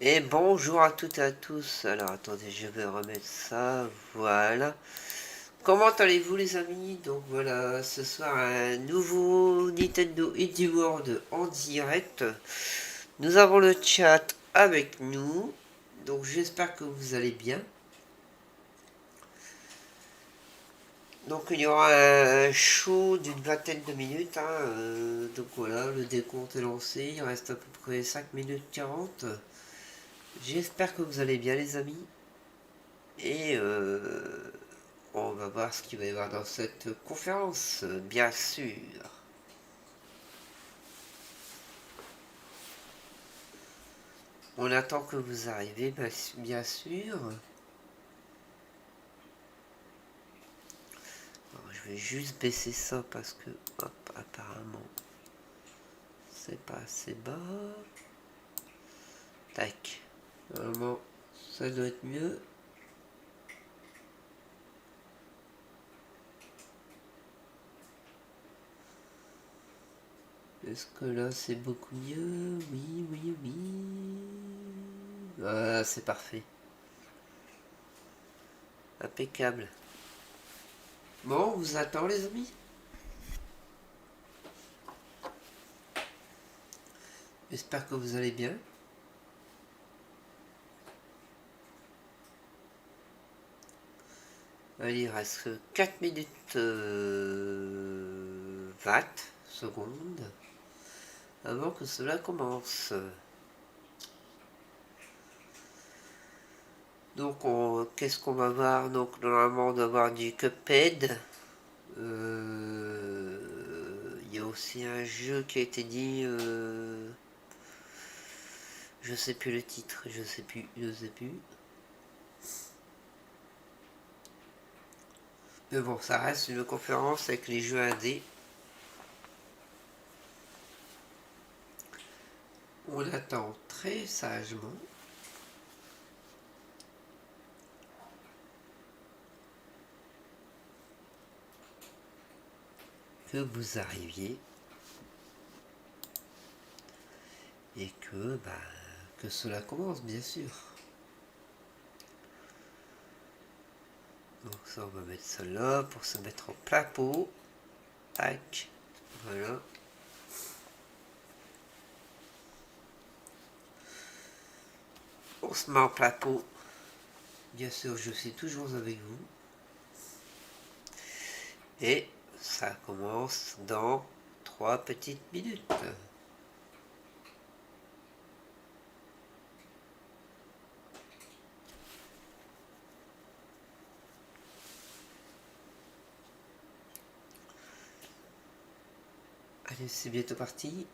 Et bonjour à toutes et à tous. Alors attendez, je vais remettre ça, voilà. Comment allez-vous les amis? Donc voilà, ce soir un nouveau Nintendo Indie World en direct. Nous avons le chat avec nous. Donc j'espère que vous allez bien. Donc il y aura un show d'une vingtaine de minutes. Donc voilà, le décompte est lancé. Il reste à peu près 5 minutes 40. J'espère que vous allez bien les amis. Et on va voir ce qu'il va y avoir dans cette conférence, bien sûr. On attend que vous arriviez, bien sûr. Alors, je vais juste baisser ça parce que, hop, apparemment, c'est pas assez bas. Tac. Normalement, ça doit être mieux. Est-ce que là, c'est beaucoup mieux? Oui, oui, oui. Ah, c'est parfait. Impeccable. Bon, on vous attend, les amis. J'espère que vous allez bien. Allez, il reste 4 minutes 20 secondes avant que cela commence. Donc, qu'est-ce qu'on va voir? Donc, normalement, on doit voir du Cuphead. Il y a aussi un jeu qui a été dit... je sais plus le titre, je sais plus. Mais bon, ça reste une conférence avec les jeux indés. On attend très sagement. Que vous arriviez. Et que cela commence, bien sûr. Donc ça, on va mettre ça là pour se mettre en plat pot. Tac. Voilà. On se met en plat pot. Bien sûr, je suis toujours avec vous. Et ça commence dans 3 petites minutes. Allez, c'est bientôt parti.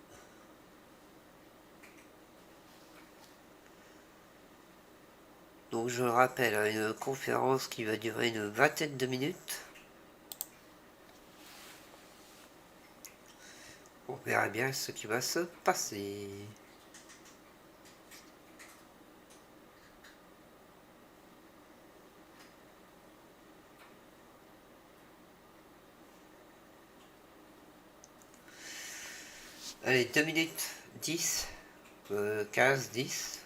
Donc je le rappelle, hein, une conférence qui va durer une vingtaine de minutes. On verra bien ce qui va se passer. Allez, 2 minutes 10, 15, 10.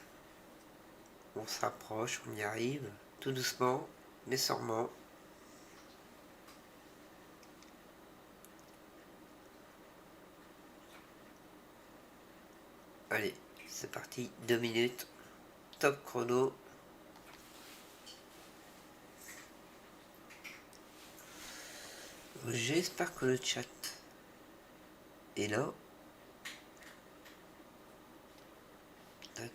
On se rapproche, on y arrive, tout doucement, mais sûrement. Allez, c'est parti, 2 minutes, top chrono. J'espère que le chat est là. Tac.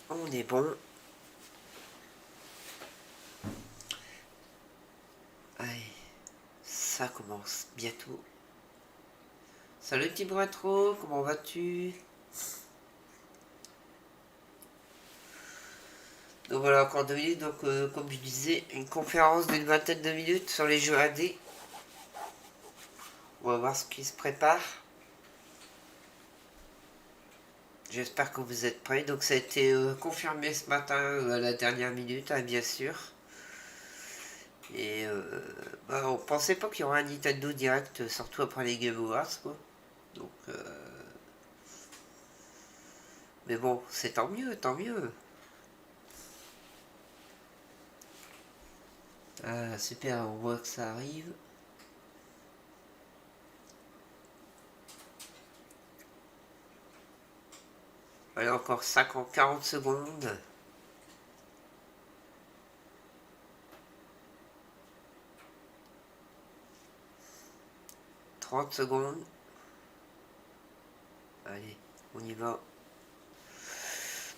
On est bon. Allez, ça commence bientôt. Salut petit bras trop, comment vas-tu? Donc voilà, encore 2 minutes. Donc comme je disais, une conférence d'une vingtaine de minutes sur les jeux AD. On va voir ce qui se prépare. J'espère que vous êtes prêts. Donc ça a été confirmé ce matin à la dernière minute, hein, bien sûr. Et on pensait pas qu'il y aurait un Nintendo Direct, surtout après les Game Awards, quoi. Donc, mais bon, c'est tant mieux, tant mieux. Ah, super, on voit que ça arrive. Allez, encore 50, 40 secondes. 30 secondes. Allez, on y va.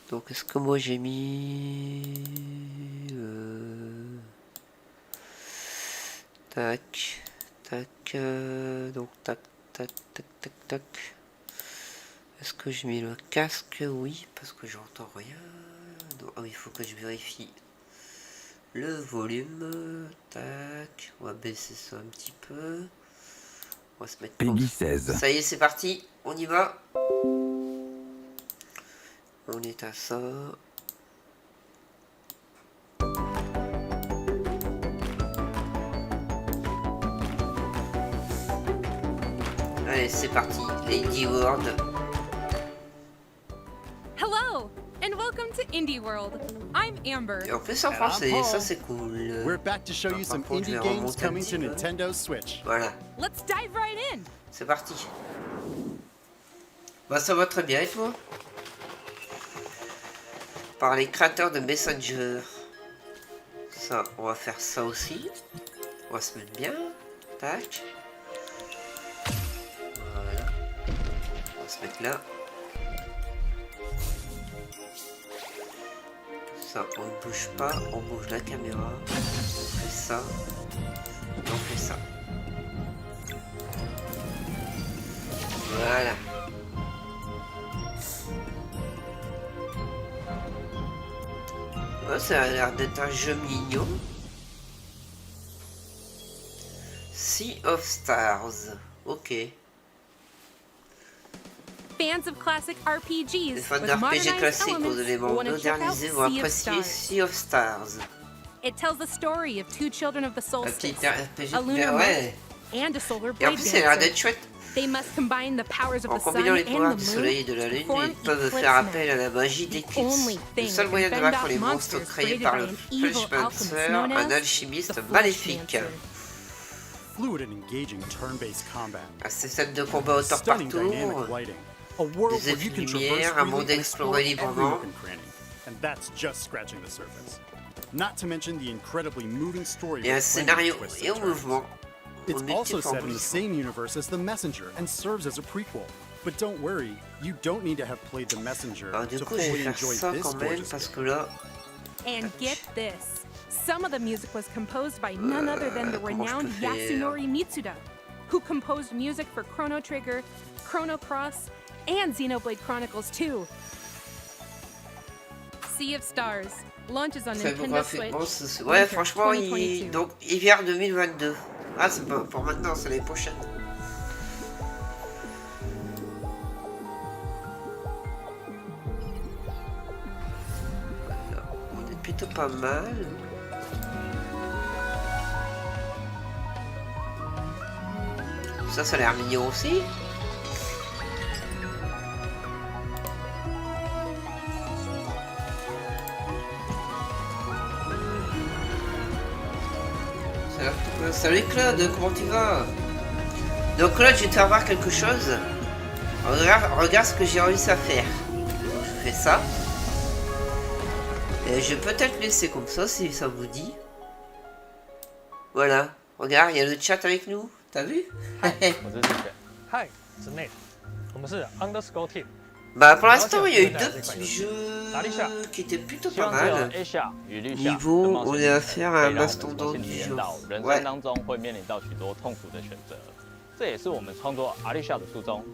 Donc, est-ce que moi j'ai mis... Tac, Tac, donc tac, tac, tac, tac, tac. Est-ce que j'ai mis le casque? Oui, parce que j'entends rien. Donc, ah oui, il faut que je vérifie le volume. Tac, on va baisser ça un petit peu. On va se mettre Peggy 16. Ça y est, c'est parti, on y va. On est à ça. Allez, c'est parti, Lady World. Hello and welcome to Indie World. I'm Amber. Et en plus en français, ça c'est cool. We're back to show you some indie games coming to Nintendo Switch. Voilà. Let's dive right in. C'est parti. Bah ça va très bien et toi? Par les créateurs de Messenger. Ça, on va faire ça aussi. On va se mettre bien. Tac. Voilà. On va se mettre là. Ça, on ne bouge pas. On bouge la caméra. On fait ça. Et on fait ça. Voilà. Ouais, ça a l'air d'être un jeu mignon. Sea of Stars. Ok. Fans of classic RPGs Les fans with d'RPG modernized classiques aux elements éléments will want to check out modernisés vont Sea of apprécier Stars. Sea of Stars. It tells the story of two children of the Un solstice, petit RPG a lunar ouais. month, and a solar Et en blade plus, ça a l'air dancer. d'être chouette. They must combine the powers of En the sun combinant les pouvoirs and du the soleil et moon de la to lune, form ils peuvent Eclipse faire Man, appel à la magie the d'Eclipse. only Le thing seul that moyen can de fend vaincre off les monstres monsters créés created par by le an evil Fleshmancer, alchemist known un as alchimiste the maléfique. Fleshmancer. Fluid and engaging turn-based combat. Un système de combat au tour par Stunning tour, dynamic lighting. A world des where you effets can de traverse lumière, un freely monde and exploré explore every librement. nook and cranny. And that's just scratching the surface. Not to mention the incredibly moving story Et un with plenty scénario of twists et and au turns. mouvement. It's also set in the same universe as The Messenger and serves as a prequel. But don't worry, you don't need to have played The Messenger Alors du to coup, je vais fully faire enjoy ça this quand même gorgeous parce game. que là, And get this, some of the music was composed by none other than the comment je peux renowned faire? Yasunori Mitsuda, who composed music for Chrono Trigger, Chrono Cross, and Xenoblade Chronicles 2. Sea of Stars launches on très beau Nintendo Switch. graphiquement. Ouais, winter franchement, 2022. donc hiver 2022. Ah, c'est pas pour maintenant, c'est l'année prochaine. Voilà, on est plutôt pas mal. Ça a l'air mignon aussi. Salut Claude, comment tu vas? Donc Claude, je vais te faire voir quelque chose. Regarde ce que j'ai réussi à faire. Donc, je fais ça. Et je vais peut-être laisser comme ça si ça vous dit. Voilà. Regarde, il y a le chat avec nous. T'as vu? 我是志远，嗨，是 Nate，我们是 Underscore Team， Bah pour l'instant, il y a eu deux petits jeux qui étaient plutôt 希 pas 望只有 mal. Asia 与绿夏的 Niveau, 冒 on 险 est 旅 à 程 faire 可 un 以让我们重 mastodonte 新 du 体验 jour. 到人 Ouais. 生当中会面临到许多痛苦的选择，这也是我们创作阿丽夏的初衷。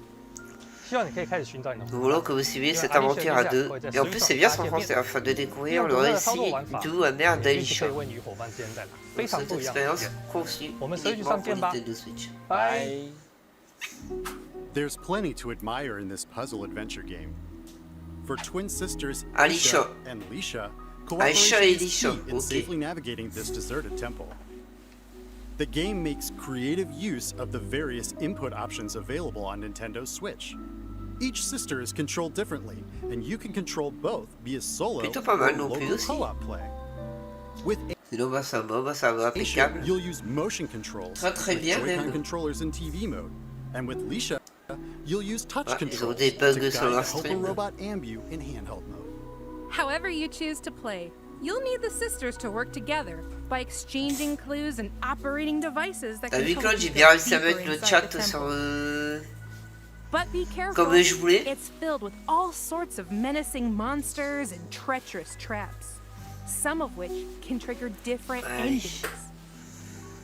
希望你可以开始寻找你的 Nous voulons que vous suiviez cette aventure à deux. Et en plus, c'est bien son français afin de découvrir le récit doux amer 必须可 d'Alisha. 以为你与伙伴之间带来非 Donc, 常 cette 不一样的体 expérience 验。 conçue 我们随时 uniquement 上 pour 线吧 Nintendo Switch. 拜。 There's plenty to admire in this puzzle adventure game. For twin sisters Alisha. and Lisha, Aisha cooperation et is Lisha, key in ok. safely navigating this deserted temple. The game makes creative use of the various input options available on Nintendo Switch. Each sister is controlled differently, and you can control both via solo Plutôt pas mal or non plus local aussi. co-op play. With Sinon, bah ça va, Aisha, impeccable. you'll use motion controls Très with bien Joy-Con même. controllers in TV mode, and with Lisha, you'll use touch Ah, ils ont controls des bugs to sur guide leur the Helper stream. Robot Ambu in handheld mode. However you choose to play, you'll need the sisters to work together by exchanging clues and operating devices that T'as can vu help Claude, you j'ai bien go réussi à deeper mettre le inside chat the sur temple. But be careful, comme je voulais. it's filled with all sorts of menacing monsters and treacherous traps, some of which can trigger different Allez. endings.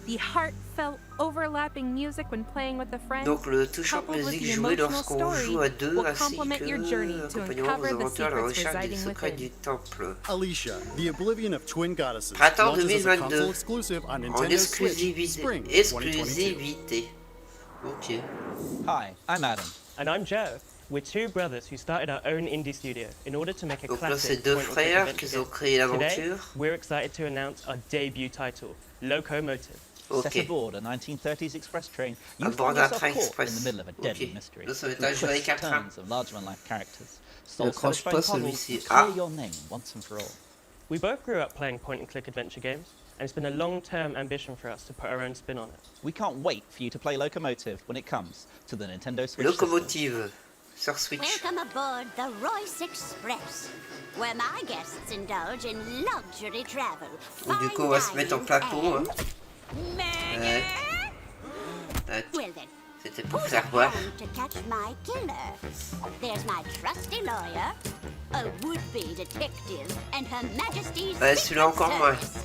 The heartfelt, overlapping music when playing with a friend, Donc le touchant coupled with musique the joué emotional lorsqu'on story, joue à deux will ainsi complement your journey que to accompagneront vos uncover the aventures à la secrets recherche des residing secrets within. du temple. Alicia, the Oblivion of Twin Goddesses, Printemps launches as a 2022 console exclusive on en Nintendo Switch, exclusivité. spring 2022. Exclusivité. Ok. Hi, I'm Adam. And I'm Joe. We're two brothers who started our own indie studio in order to make a Donc là c'est classic deux point-and-click frères adventure qui ont game. créé Today, l'aventure. we're excited to announce our debut title, Locomotive. Set Ok. aboard a 1930s express train, À you bord find d'un yourself train caught express. in the middle of a deadly Ok. mystery. Là ça va être Through un jeu avec twists, un train. turns of larger-than-life characters, Ne solve croche satisfying pas puzzles, celui-ci. and clear Ah. your name once and for all. We both grew up playing point-and-click adventure games, and it's been a long-term ambition for us to put our own spin on it. We can't wait for you to play Locomotive when it comes to the Nintendo Switch system. Locomotive sur Switch. Welcome aboard the Royce Express, where my guests indulge in luxury travel. Donc du coup on va se mettre en plateau. Hein. Murder! Tac. Well then, C'était pour who's faire at voir. hand to catch my killer? There's my trusty lawyer, a would-be detective, and Her Majesty's Ouais, Secret celui-là encore moins. Service.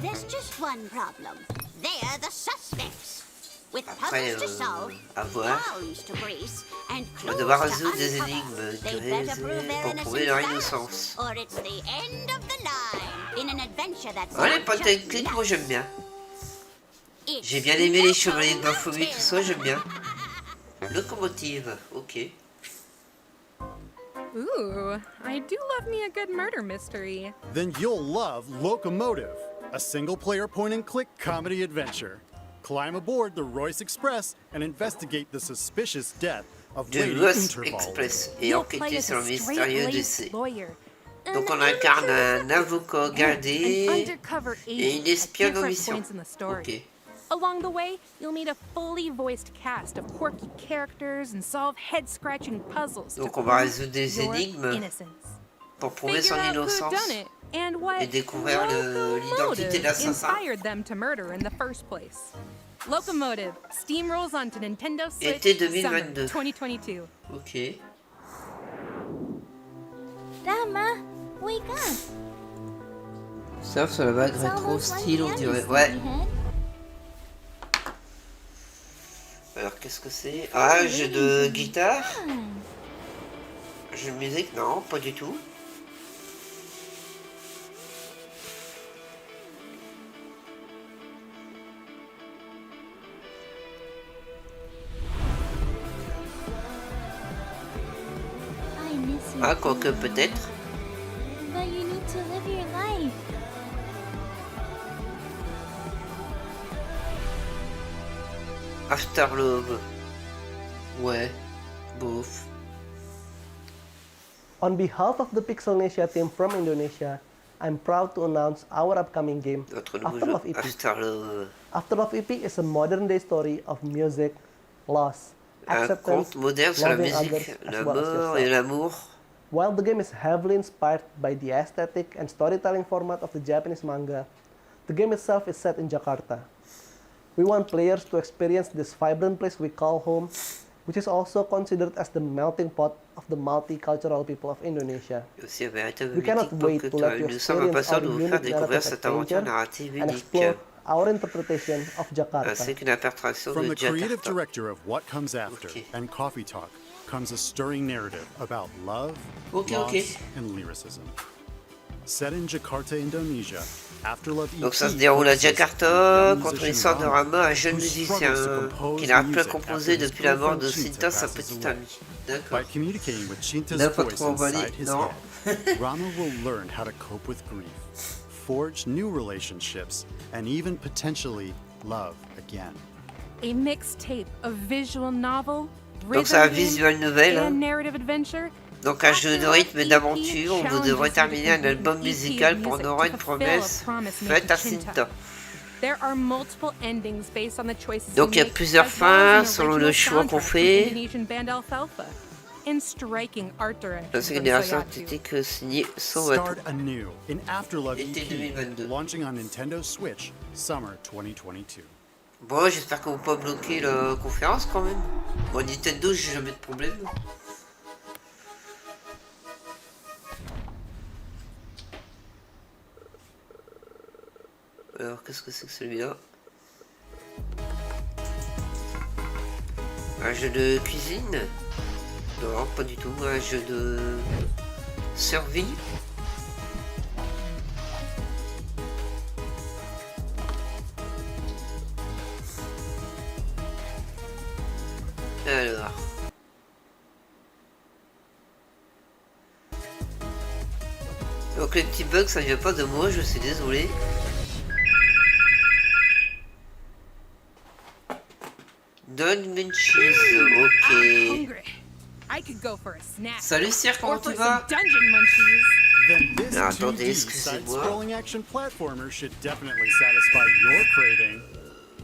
There's just one problem. They're the suspects. With Après, puzzles to solve, à voir. palms to grease, and On clues va devoir to résoudre des uncover. énigmes They grésées better prove their pour prouver leur innocence innocence. fast, or it's the end of the line in an adventure that's Ouais, les not points and just click, luck. moi j'aime bien. It's J'ai bien aimé les chevaliers de Locomotive. Baphomet, tout ça, j'aime bien. Locomotive, ok. Ooh, I do love me a good murder mystery. Then you'll love Locomotive, a single-player point-and-click comedy adventure. Climb aboard the Royce Express and investigate the suspicious death of De Lady l'Ouest Interval. Express et You'll play enquêter as sur le a mystérieux straight-laced décès. lawyer, Donc an on incarne undercover un avocat and an gardé undercover et une agent at espionne en different mission. points in the story. Ok. Along the way, you'll meet a fully voiced cast of quirky characters and solve head-scratching puzzles Donc to on va prove résoudre des your énigmes innocence. pour prouver son Figure out who innocence done it and what et découvrir l'identité locomotive de l'assassin. inspired them to murder in the first place. Locomotive steamrolls onto Nintendo Switch Été summer 2022. 2022. Ok. Dama, wake up. Sauf sur la vague It's rétro almost like style, on candy, dirait. Ouais. sleepyhead. Alors qu'est-ce que c'est? Ah, jeu de guitare? Jeu de musique? Non, pas du tout. I miss you. Ah, quoique peut-être. But you need to live your life. Afterlove. Ouais. Bof. On behalf of the Pixelnesia team from Indonesia, I'm proud to announce our upcoming game, Notre nouveau jeu. Afterlove EP. Afterlove. Afterlove EP is a modern-day story of music, loss, Un acceptance, conte moderne sur la loving musique, others, la as well as mort et yourself. l'amour. While the game is heavily inspired by the aesthetic and storytelling format of the Japanese manga, the game itself is set in Jakarta. We want players to experience this vibrant place we call home, which is also considered as the melting pot of the multicultural people of Indonesia. Et aussi un véritable We cannot mythique wait pop to let you nous sommes experience impatients our de vous faire unique découvrir narrative cette aventure adventure narrative and unique, explore our interpretation of Jakarta. ainsi qu'une interprétation From de the creative Jakarta. director of What Comes After Ok. and Coffee Talk comes a stirring narrative about love, Ok, loss, ok. and lyricism. Set in Jakarta, Indonesia, Afterlove EP Donc ça se déroule à focuses Jakarta, on young contre musician l'histoire de Rama, un jeune who musicien struggles to compose qui n'arrête plus à music composer after his depuis la mort de girlfriend Sinta, sa passes petite away. amie. By D'accord. communicating with Chinta's N'a pas voice trop emballé, inside his non. head, Rama will learn how to cope with grief, forge new relationships, and even potentially love again. A mixtape of visual novel, Donc c'est un rhythm visual game, novel, hein. and narrative adventure. Donc un jeu de rythme et d'aventure où vous devrez terminer un album musical pour honorer une promesse faite à Sinta. There are multiple endings based on the choices Donc il y a plusieurs fins selon le choix qu'on fait. In striking art direction Dans une from génération Soyatu. artistique signée Sowato. Start anew in Afterlove Été EP, 2022. launching on Nintendo Switch, summer 2022. Bon, j'espère que vous pas bloquer la conférence quand même. Bon, Nintendo, j'ai jamais de problème. Alors, qu'est-ce que c'est que celui-là? Un jeu de cuisine? Non, pas du tout. Un jeu de survie? Alors. Donc les petits bugs, ça vient pas de moi, je suis désolé. Don't cheese, ok. I could go for a snack. Salut Sir, comment Or tu for some vas? dungeon munchies. Then this Ah, attendez, 2D excusez-moi. side-scrolling action platformer should definitely satisfy your craving.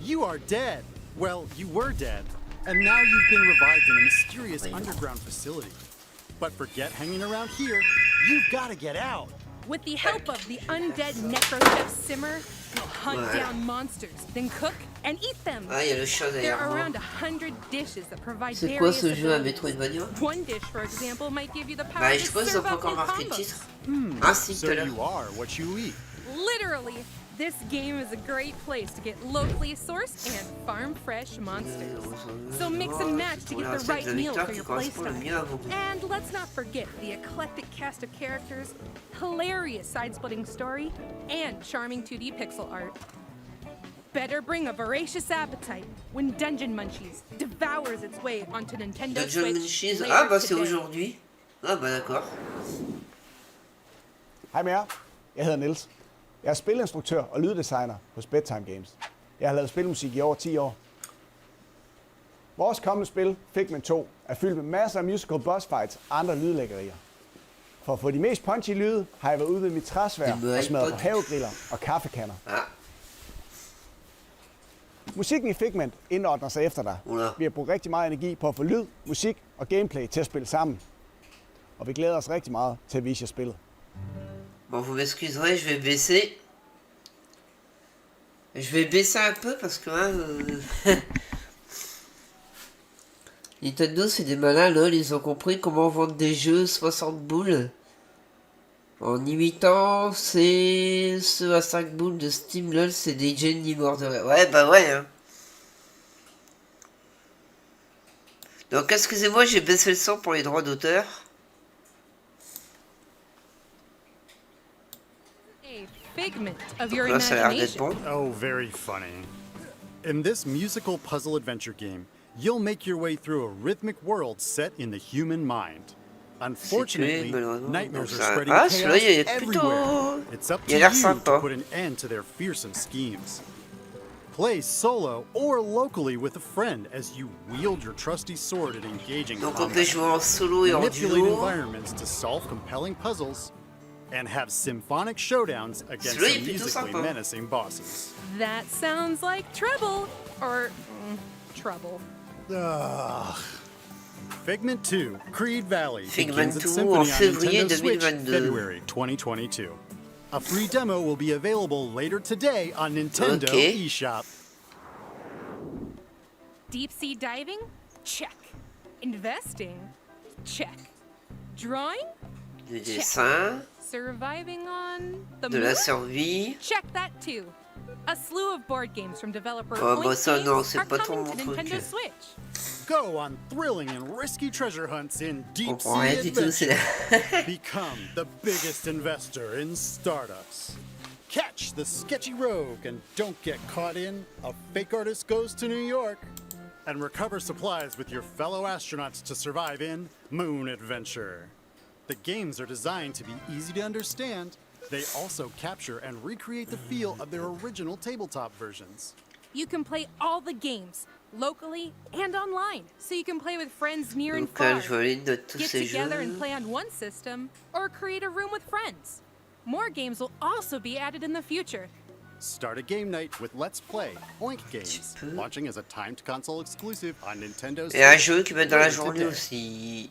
You are dead. Well, you were dead. And now you've been revived in a mysterious underground facility. But forget hanging around here. You've got to get out. With the help of the undead necro chef Simmer, you'll hunt down monsters, then cook and eat them. Ah, il y a le chat There derrière are moi. around 100 dishes that provide C'est quoi various ce jeu à abilities. Metroidvania? One dish, for example, might give you the power Bah, to je pense qu'ils serve ont pas up encore new marqué le combos. titre. Ah si, tout So à l'heure. you are what you eat. Literally, this game is a great place to get locally sourced and farm fresh monsters. So mix and match to get the right meal for your playstyle. And let's not forget the eclectic cast of characters, hilarious side-splitting story, and charming 2D pixel art. Better bring a voracious appetite when Dungeon Munchies devours its way onto Nintendo Dungeon Switch Munchies. later Ah bah c'est today. aujourd'hui. Ah bah d'accord. Hej med jer. Jeg hedder Niels. Jeg er spilinstruktør og lyddesigner hos Bedtime Games. Jeg har lavet spilmusik i over 10 år. Vores kommende spil, Figment 2, er fyldt med masser af musical boss fights og andre lydlæggerier. For at få de mest punchy lyde, har jeg været ude ved mit træsvær og smadret på havegriller og kaffekanner. Ah. Musikken i Figment indordner sig efter dig. Vi har brugt rigtig meget energi på at få lyd, musik og gameplay til at spille sammen. Og vi glæder os rigtig meget til at vise jer spillet. Bon, vous m'excuserez, je vais baisser. Je vais baisser un peu parce que Nintendo c'est des malins, lol, ils ont compris comment vendre des jeux 60 boules en imitant ceux à 5 boules de Steam, lol, c'est des génies morts de rire. Ouais, bah ouais, hein. Donc excusez-moi, j'ai baissé le son pour les droits d'auteur. Figment of your Là, ça a l'air d'être imagination. bon. Oh, very funny. In this musical puzzle adventure game, you'll make your way through a rhythmic world set in the human mind. Unfortunately, nightmares are spreading Ah, chaos celui-là, il est everywhere. It's up to Il a l'air you sympa. to put an end to their fearsome schemes. Play solo or locally with a friend as you wield your trusty sword in engaging Donc on combat. peut jouer en solo et en Manipulate duo. environments to solve compelling puzzles and have symphonic showdowns against Celui-là, il est some plutôt musically sympa. menacing bosses. That sounds like trouble. Or trouble. Ugh. Figment 2, Creed Valley Figment begins its 2 symphony en on février Nintendo Switch 2022. February 2022. A free demo will be available later today on Nintendo Okay. eShop. Deep sea diving? Check. Investing? Check. Drawing? Du dessin, Surviving on the de la moon? survie. Check that too. A slew of board games from developer Oh, bah Oink ça, non, Games c'est are pas trop coming mon to truc. Nintendo Switch. Go on thrilling and risky treasure hunts in On deep comprend rien sea du tout, c'est adventure. Become the biggest investor in startups. Catch the sketchy rogue and don't get caught in A Fake Artist Goes to New York. And recover supplies with your fellow astronauts to survive in Moon Adventure. The games are designed to be easy to understand. They also capture and recreate the feel of their original tabletop versions. You can play all the games, locally and online, so you can play with friends near and Donc far. je vais aller de tous Get ces together and jeux. play on one system, or create a room with friends. More games will also be added in the future. Start a game night with Let's Play Oink Games, launching as a timed console exclusive on Nintendo Switch. Et un jeu qui va être dans la later journée today. aussi.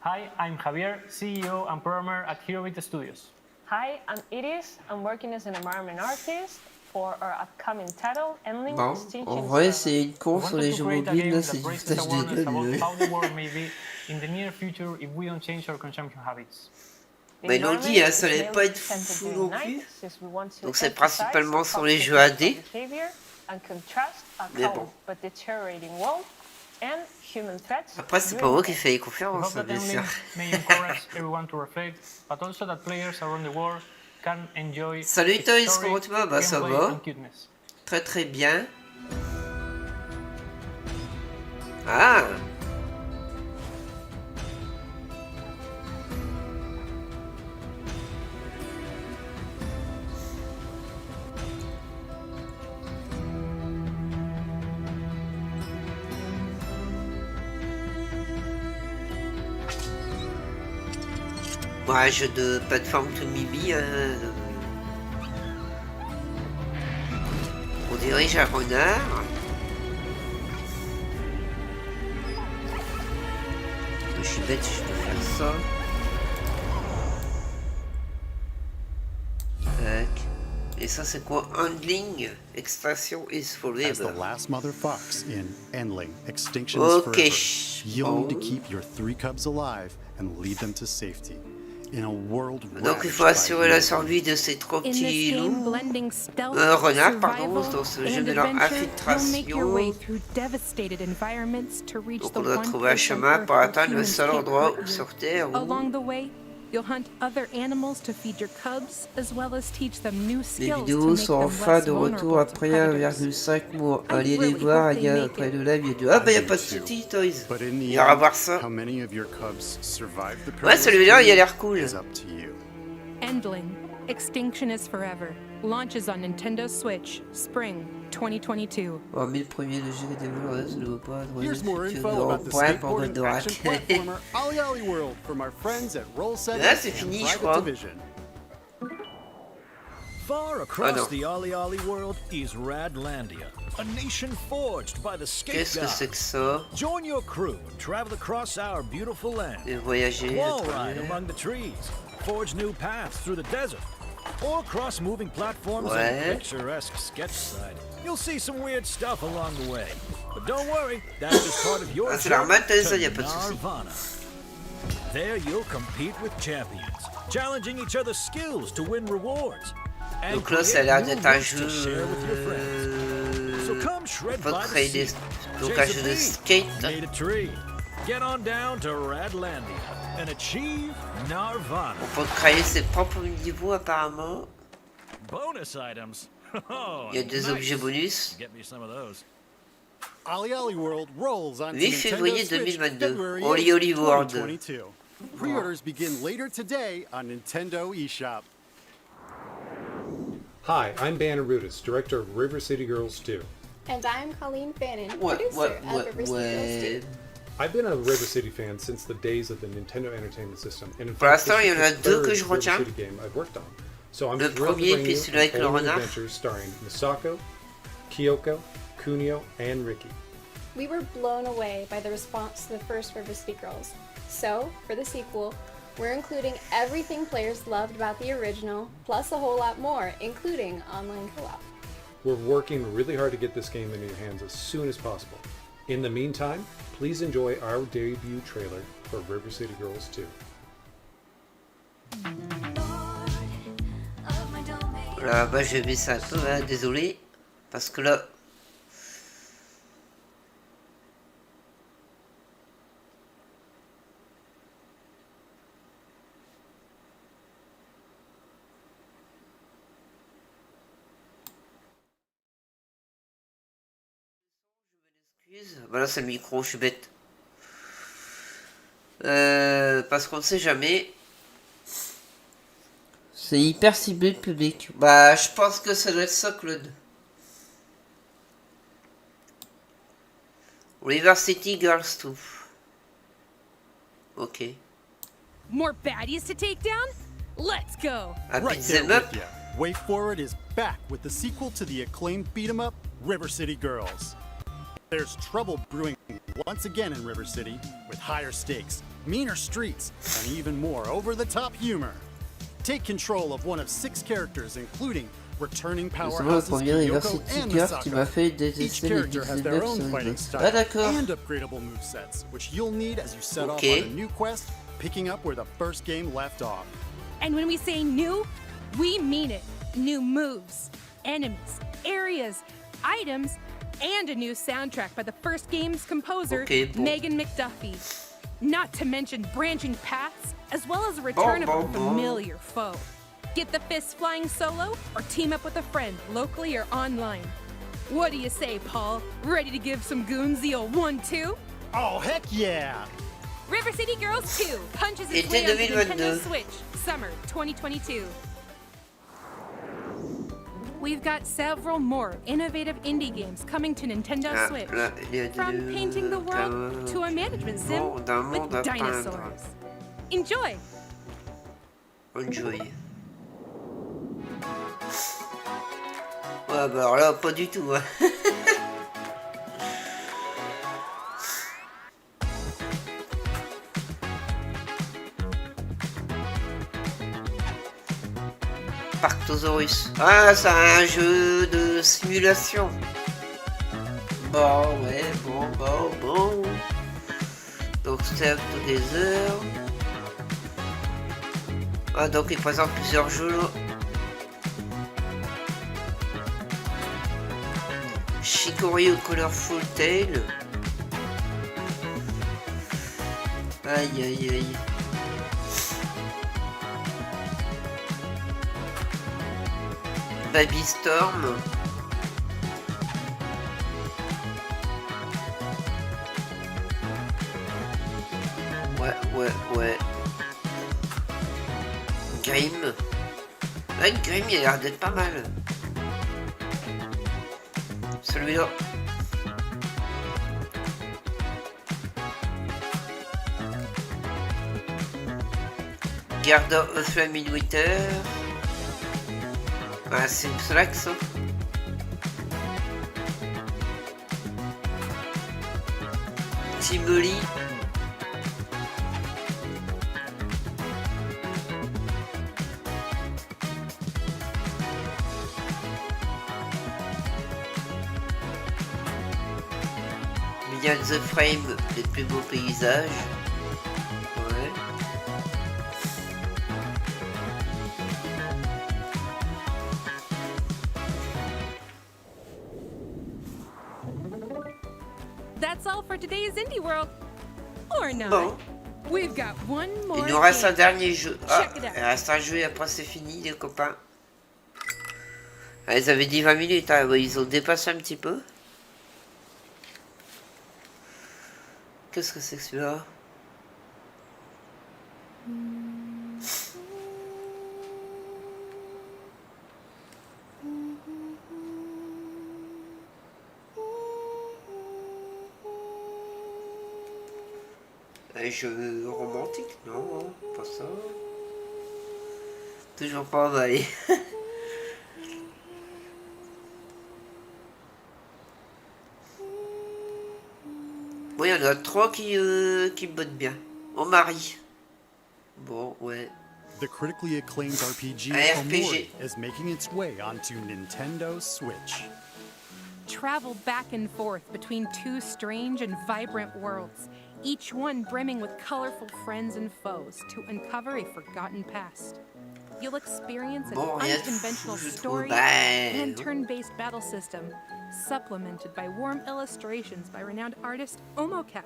Hi, I'm Javier, CEO and programmer at Heroic Studios. Hi, I'm Iris. I'm working as an environment artist for our upcoming title, Endling Bon, Extinction en vrai, Server. c'est une con sur les jeux mobiles, là, c'est du raises stage de awareness gueule. about how the world may be in the near future if we don't change our consumption habits. Bah, ils l'ont dit, hein, ça allait pas être fou non plus. Donc c'est principalement sur les jeux AD. Mais bon. and human threats. Après, c'est pas moi qui fais les conférences, Hope that bien sûr. may encourage everyone to reflect, but also that players around the world can enjoy Salut its Toys, story, comment tu vas? Bah ça gameplay, va. and cuteness. Très très bien. Ah! Ouais, jeu de plateforme to Mimi. On dirige un renard. Je suis bête, je peux faire ça. Tac. Et ça c'est quoi? Handling, extraction is forever. As the last mother fox in Endling, Extinction is Ok. Forever, you'll need to keep your 3 cubs alive and lead them to safety. In a world Donc il faut assurer la survie de ces 3 In this petits game, loups. blending stealth, Renard, pardon, survival, dans ce jeu and de leur adventure, you'll make your way infiltration. through devastated environments to reach Donc the on doit one trouver un place on chemin Earth pour where atteindre le humans seul can't endroit hurt you. sur Terre où... Along the way, you'll hunt other animals to feed your cubs, as well as teach them new Les skills to vidéos make sont them enfin less de retour vulnerable to après predators. 1,5 mois. I Allez les really voir, hope il y they a make après it. de la vidéo. Ah bah il n'y a pas de sous-titres, Toys. But in the Il ira end, voir ça. how many of your cubs survive the Ouais, celui-là, il a l'air cool. is up to you. Endling, Extinction is Forever, launches on Nintendo Switch, Spring 2022. Oh, 1000 premiers de jeu développé, ça ne vaut pas. Here's more info about the skateboarding action platformer Ollie Ollie World from our friends at Roll7 Là, c'est and fini, je Private crois. Division. Far across the Ollie Ollie world is Radlandia, a nation forged by the skate Qu'est-ce que c'est que ça? Join your crew and travel across our beautiful land. Et voyager Wall à ride travers. among the trees, forge new paths through the desert, or cross moving platforms on Ouais. a picturesque sketch side. You'll see some weird stuff along the way, but don't worry, that's just part of your Ah, c'est normal, t'as ça, y a pas de souci. Nirvana. There you'll compete with champions, challenging each other's skills to win rewards. And Donc là, ça a l'air d'être un jeu. So come shred Faut by the créer des. sea, Donc un chase jeu a de bee, skate. made a tree. Get on down to Radlandia and achieve Nirvana. On peut créer ses propres niveaux apparemment. Bonus items. Oh, Il y a des nice. objets bonus. Get me some of those. Ollie Ollie World rolls on 8 Nintendo février Switch 2022. February Ollie Ollie 8th, World. 2022. Pre-orders begin later today on Nintendo eShop. Hi, I'm Banner Rudis, director of River City Girls 2. And I'm Colleen Fannin, What, producer what, of what, River City Girls 2. I've been a River City fan since the days of the Nintendo Entertainment System, and in Pour fact, l'instant, this il y en is a the deux third que je River retiens. City game I've worked on. So I'm Le thrilled to premier, bring puis you celui avec an le all-new renard. adventure starring Misako, Kyoko, Kunio, and Ricky. We were blown away by the response to the first River City Girls. So, for the sequel, we're including everything players loved about the original, plus a whole lot more, including online co-op. We're working really hard to get this game into your hands as soon as possible. In the meantime, please enjoy our debut trailer for River City Girls 2. Voilà, bah je vais baisser un peu, hein, désolé. Parce que là. Voilà, c'est le micro, je suis bête. Parce qu'on ne sait jamais. C'est hyper ciblé le public. Bah, je pense que ça doit être ça, Claude. River City Girls 2. Ok. More baddies to take down? Let's go! Right there with ya. Way Forward is back with the sequel to the acclaimed beat-em-up, River City Girls. There's trouble brewing once again in River City, with higher stakes, meaner streets, and even more over-the-top humor. Take control of one of 6 characters, including returning C'est le powerhouses premier River Kyoko City and Girls qui m'a Misako. fait Each détester les character has their 19 own sur fighting Xbox. style Ah d'accord. and upgradable movesets, which you'll need as you set off Okay. on a new quest, picking up where the first game left off. And when we say new, we mean it. New moves, enemies, areas, items, And a new soundtrack by the first game's composer, bon. Megan McDuffie. Not to mention branching paths, as well as a return of a familiar foe. Get the fists flying solo, or team up with a friend, locally or online. What do you say, Paul? Ready to give some goons the old 1-2? Oh, heck yeah! River City Girls 2 punches its way onto Nintendo Switch, summer 2022. We've got several more innovative indie games coming to Nintendo Switch. From painting the world to a management sim with dinosaurs. Enjoy! Enjoy. Ouais, bah alors là, pas du tout. Hein. Parctosaurus. Ah, c'est un jeu de simulation. Bon, ouais, bon. Donc, Step Together. Ah, donc il présente plusieurs jeux là. Chicory au Colorful Tale. Aïe. Baby Storm. Ouais. Grim. Ouais, Grim, il a l'air d'être pas mal. Celui-là. Garda of Flame in Winter. Ah, c'est une slack ça. Timoli. Beyond the Frame, les plus beaux paysages. Ouais. That's all for today's Indie World. Or not. Bon. We've got one more. Il nous reste un dernier jeu. Ah, Check it out. il reste un jeu et après c'est fini les copains. Ah, ils avaient dit 20 minutes, hein. Ils ont dépassé un petit peu. Qu'est-ce que c'est que celui-là? Un jeu romantique? Non, pas ça. Toujours pas emballé. Oui, il y en a 3 qui me bottent bien. Au mari. Bon, ouais. The critically acclaimed RPG Un nombreux RPG. is making its way onto Nintendo Switch. Travel back and forth between two strange and vibrant worlds, each one brimming with colorful friends and foes to uncover a forgotten past. You'll experience an Bon, rien de unconventional fou, je story trouve. and turn-based battle system, supplemented by warm illustrations by renowned artist Omocat,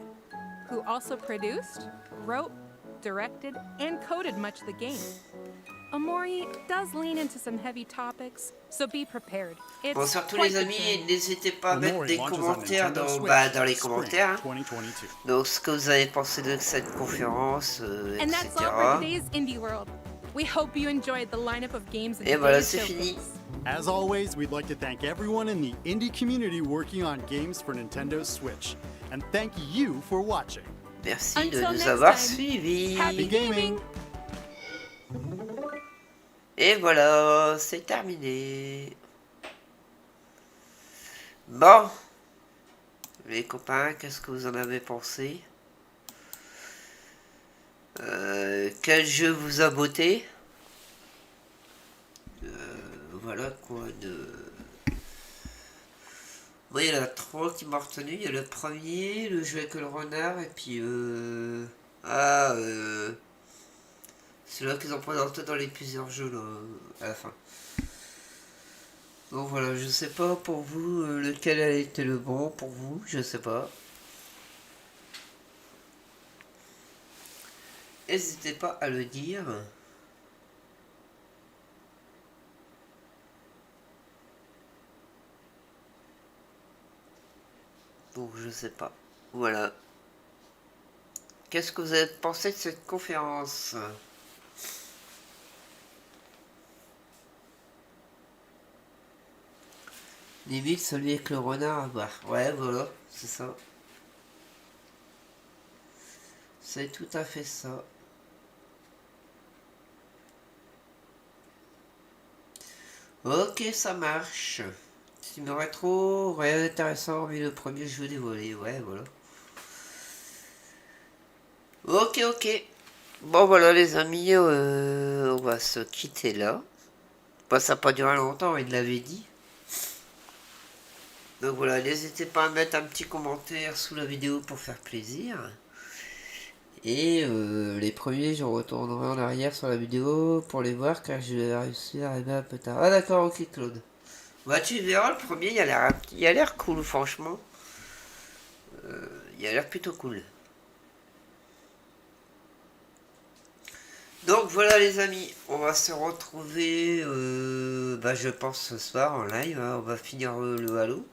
who also produced, wrote, directed, and coded much of the game. Omori does lean into some heavy topics, so be prepared. It's Bon, surtout quite les the amis, journey. n'hésitez pas à mettre Omori des launches on commentaires Nintendo dans, Switch dans les spring commentaires. Hein. 2022. Donc ce que vous avez pensé de cette conférence, And that's all for etc. today's Indie World. We hope you enjoyed the lineup of games in Et voilà, today's c'est fini. showcase. As always, we'd like to thank everyone in the indie community working on games for Nintendo Switch. And thank you for watching. Merci de Until nous next avoir time, suivis. Happy gaming! Et voilà, c'est terminé. Bon, les copains, qu'est-ce que vous en avez pensé? Quel jeu vous a botté? Voilà quoi de... Moi, il y en a 3 qui m'ont retenu. Il y a le premier, le jeu avec le renard, et puis celui-là qu'ils ont présenté dans les plusieurs jeux là, à la fin. Donc voilà, je sais pas pour vous lequel a été le bon pour vous, je sais pas. N'hésitez pas à le dire. Donc je sais pas. Voilà. Qu'est-ce que vous avez pensé de cette conférence? Limite celui avec le renard à voir. Ouais, voilà, c'est ça. C'est tout à fait ça. Ok, ça marche. Film rétro, rien d'intéressant, mais le premier jeu dévoilé. Ouais, voilà. Ok, ok. Bon, voilà, les amis, on va se quitter là. Bah, ça n'a pas duré longtemps, il l'avait dit. Donc voilà, n'hésitez pas à mettre un petit commentaire sous la vidéo pour faire plaisir. Et les premiers, je retournerai en arrière sur la vidéo pour les voir car je vais réussir à arriver un peu tard. Ah d'accord, ok Claude. Bah tu verras, le premier, il a l'air cool, franchement. Il a l'air plutôt cool. Donc voilà les amis, on va se retrouver, bah, je pense ce soir en live, hein, on va finir le Halo.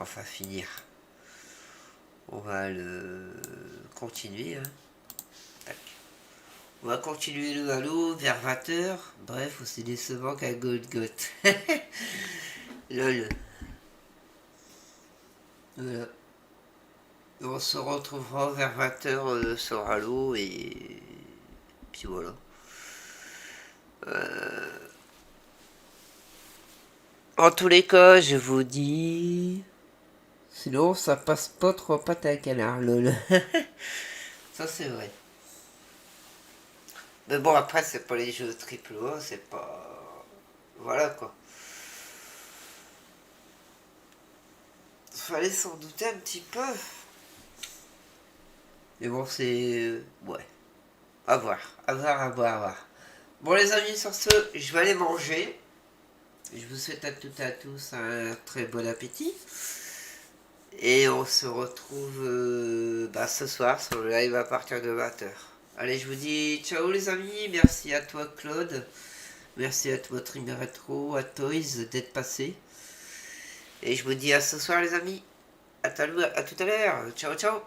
Enfin finir. On va le continuer. Hein. Tac. On va continuer le Halo vers 20h. Bref, aussi décevant qu'un Gold. Lol. Voilà. On se retrouvera vers 20h sur Halo et puis voilà. En tous les cas, je vous dis... Sinon, ça passe pas trop pâte à canard, lol. Ça, c'est vrai. Mais bon, après, c'est pas les jeux AAA, c'est pas... Voilà, quoi. Fallait s'en douter un petit peu. Mais bon, c'est... Ouais. À voir. À voir, à voir, à voir. Bon, les amis, sur ce, je vais aller manger. Je vous souhaite à toutes et à tous un très bon appétit. Et on se retrouve ce soir sur le live à partir de 20h. Allez, je vous dis ciao les amis. Merci à toi Claude. Merci à toi Trim Retro, à Toys d'être passé. Et je vous dis à ce soir les amis. À tout à l'heure. Ciao, ciao.